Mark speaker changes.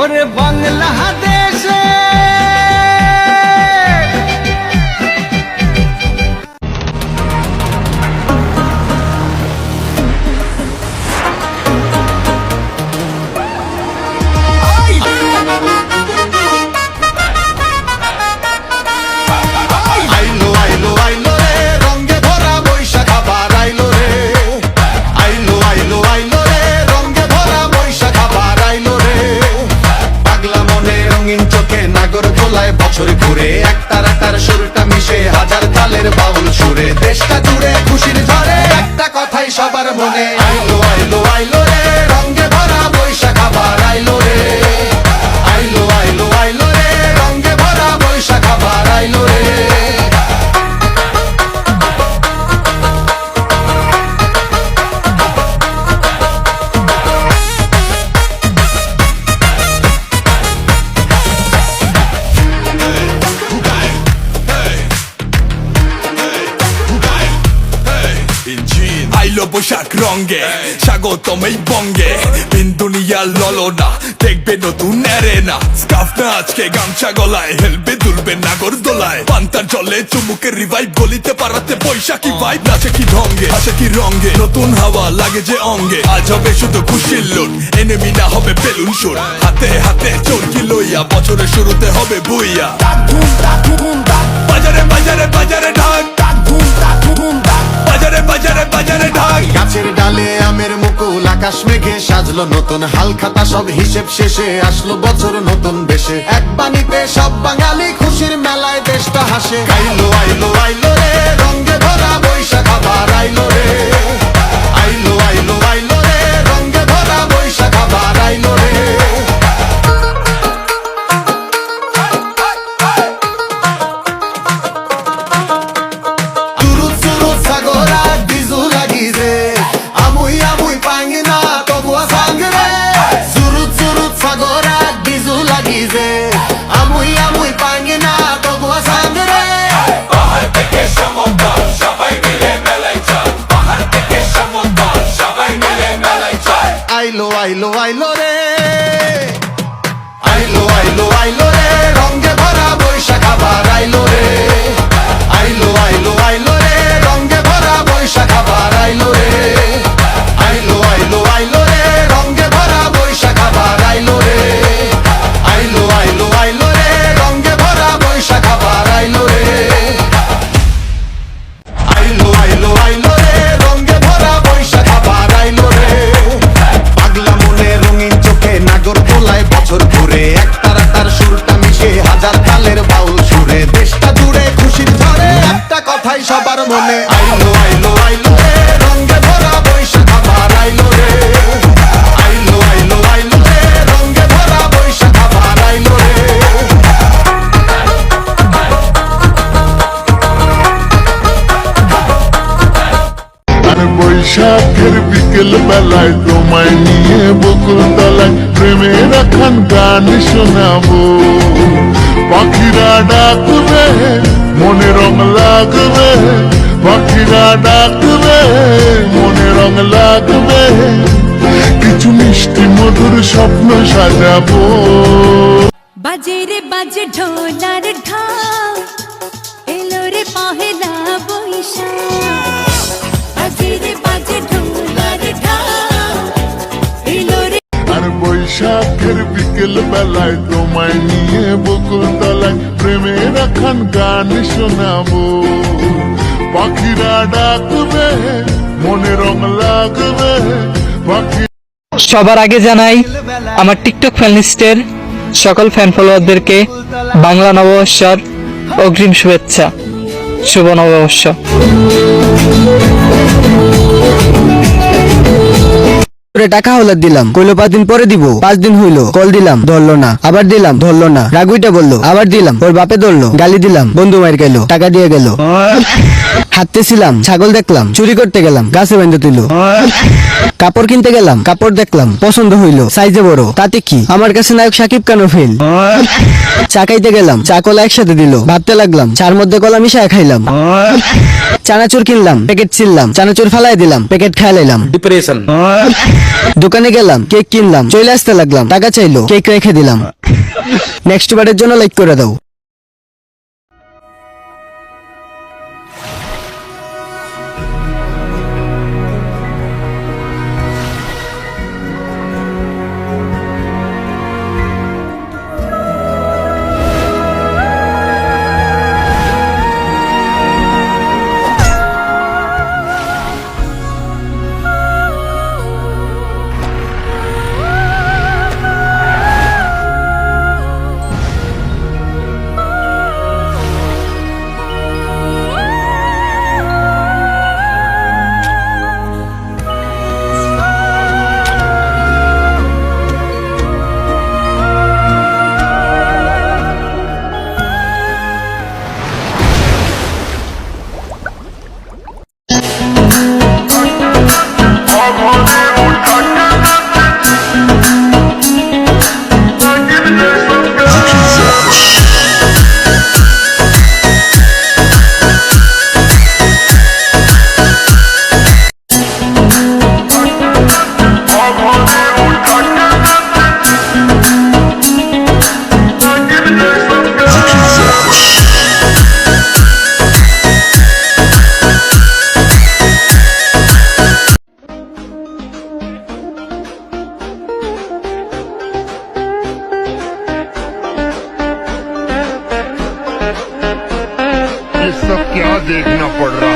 Speaker 1: ওরে বাংলাদেশে
Speaker 2: বছর ঘুরে একটার সুরটা মিশে হাজার তালের বাউল সুরে দেশটা জুড়ে খুশির ঝড়ে একটা কথাই সবার মনে আইলো আইলো আইলো রে রঙে ভরা বৈশাখ আবার আইলো রে আইলো আইলো আইলো রে রঙে ভরা বৈশাখ আবার আইলো রে
Speaker 3: আইলো বৈশাখ রঙে স্বাগতম এই বঙ্গে দুনিয়ার ললনা দেখবে নতুন এরেনা স্কাফ না আজকে গামছা গলায় হেলবে দুলবে নাগর দোলায় পান্তার জলে চুমুকের রিভাইভ গলিতে পারাতে বৈশাখী ভাইব নাচে কি ঢঙ্গে আসে কি রঙে নতুন হাওয়া লাগে যে অঙ্গে আজ হবে শুধু খুশির লুট এনেমি না হবে বেলুন সুর হাতে হাতে চরকি লইয়া বছরের শুরুতে হবে বুইয়া বাজারে বাজারে বাজারে ঢাক বাজারে বাজারে বাজারে ঢাক
Speaker 2: গাছের ডালে আমের মুকুল আকাশ মেঘে সাজলো নতুন হালখাতা সব হিসেব শেষে আসলো বছর নতুন বেশে এক বাণীতে সব বাঙালি খুশির মেলায় দেশটা হাসে আইলো আইলো আইলো রে রঙে ভরা বৈশাখ আবার আইলো রে আইলো আইলো আইলো রে রঙে ভরা বৈশাখ আবার আইলো রে আইলো আইলো আইলো রে আইলো আইলো আইলো রে রঙে ভরা বৈশাখ আবার আইলো রে আইলো আইলো আইলো রে রঙে ভরা বৈশাখ আবার আইলো রে আইলো আইলো আইলো রে রঙে ভরা বৈশাখ আবার আইলো রে আইলো আইলো আইলো রে রঙে ভরা বৈশাখ আবার আইলো রে আইলো আইলো আইলো রে রঙে ভরা বৈশাখ আবার আইলো রে নাগর দোলায় বছর ঘুরে একটার সুরটা মিশে হাজার তালের বাউল সুরে দেশটা জুড়ে খুশির ঝড়ে একটা কথাই সবার মনে আইলো আইলো আইলো রে রঙে ভরা বৈশাখ আবার আইলো রে আইলো আইলো আইলো রে রঙে ভরা বৈশাখ আবার আইলো রে
Speaker 4: বৈশাখের বিকেল বেলায় তোমায় নিয়ে বকুল তলায় প্রেমের এখন গান শোনাবো পাখিরা ডাকবে মনে রং লাগবে পাখিরা ডাকবে মনে রং লাগবে কিছু মিষ্টি মধুর স্বপ্ন সাজাবো
Speaker 5: বাজে রে বাজে ঢোলার ঢাক এলো রে পহেলা বৈশাখ
Speaker 4: বৈশাখের বিকেল বেলায় তোমায় নিয়ে বকুল তলায় প্রেমের এখন গান শোনাবো পাখিরা ডাকবে মনে রং লাগবে পাখি
Speaker 6: সবার আগে জানাই আমার টিকটক ফ্যান লিস্টের সকল ফ্যান ফলোয়ারদেরকে বাংলা নববর্ষের অগ্রিম শুভেচ্ছা। শুভ নববর্ষ।
Speaker 7: টাকা হলার দিলাম, কইলো 5 দিন পরে দিব, 5 দিন হইলো, কল দিলাম ধরলো না, আবার দিলাম ধরলো না, রাগুইটা বললো, আবার দিলাম, ওর বাপে ধরলো, গালি দিলাম, বন্ধু মার গেল, টাকা দিয়ে গেল। হাঁটতেছিলাম, ছাগল দেখলাম, চুরি করতে গেলাম, গাছে বেঁধে তুইল। কাপড় কিনতে গেলাম, কাপড় দেখলাম, পছন্দ হইলো, সাইজে বড়, তাতে কি আমার কাছে নায়ক সাকিব খানও ফেল। চা খাইতে গেলাম, চা কলা একসাথে দিল, ভাবতে লাগলাম, চার মধ্যে কলা মিশায় খাইলাম। চানাচুর কিনলাম, প্যাকেট ছিললাম, চানাচুর ফালাই দিলাম, প্যাকেট খাইলাম। ডিপ্রেশন। দোকানে গেলাম, কেক কিনলাম, চলে আসতে লাগলাম, টাকা চাইলো, কেক রেখে দিলাম। নেক্সট বারের জন্য লাইক করে দাও।
Speaker 4: ये सब क्या देखना पड़ रहा